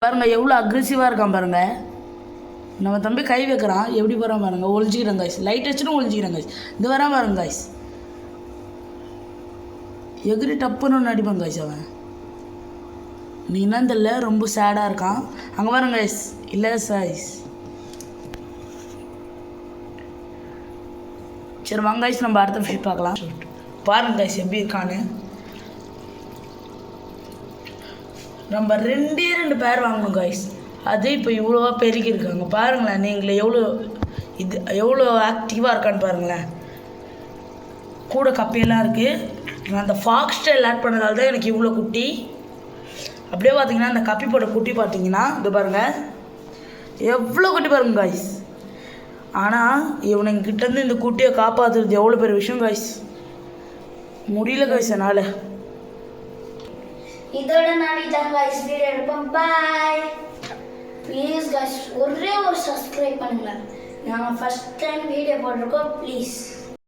பாருங்க எவ்வளோ அக்ரெசிவாக இருக்கான் பாருங்க. நம்ம தம்பி கை வைக்கிறான், எப்படி போகிறான் பாருங்க. ஒழிஞ்சிக்கிறான் காய்ஸ், லைட் வச்சுன்னு ஒழிஞ்சிக்கிறான் காய்ஸ். இது வரான் பாருங்க காய்ஸ், எகிரி டப்புன்னு ஒன்று அடிப்பான் காய்ஸ். அவன் நீ என்னன்னு தெரியல, ரொம்ப சேடாக இருக்கான். அங்கே பாருங்க காய்ஸ், இல்லை சாய்ஸ். சரி வாங்க காய்ஸ், நம்ம அடுத்த ஃபிஷ் பார்க்கலாம். பாருங்க காய்ஸ் எப்படி இருக்கான்னு. நம்ம ரெண்டு பேர் வாங்கணும் காய்ஸ், அது இப்போ இவ்வளோவா பெருகி இருக்காங்க பாருங்களேன். நீங்களே எவ்வளோ ஆக்டிவாக இருக்கான்னு பாருங்களேன். கூட கப்பையெல்லாம் இருக்குது. நான் அந்த ஃபாக்ஸ் ஸ்டைல் ஆட் பண்ணதால தான் எனக்கு இவ்வளோ குட்டி. அப்படியே பார்த்தீங்கன்னா அந்த கப்பி போட்ட குட்டி பார்த்தீங்கன்னா இது பாருங்கள் எவ்வளோ குட்டி பாருங்க காய்ஸ். ஆனால் இவனுங்கிட்டேருந்து இந்த குட்டியை காப்பாற்றுறது எவ்வளோ பெரிய விஷயம் காய்ஸ். முடியல காய்ஸ் என்னால். இதோட நான் இதான் गाइस வீடியோ எடுப்போம். பை. ப்ளீஸ் गाइस ஒரே ஒரு சப்ஸ்கிரைப் பண்ணுங்க. நாங்க ஃபர்ஸ்ட் டைம் வீடியோ போட்டுருக்கோம். ப்ளீஸ்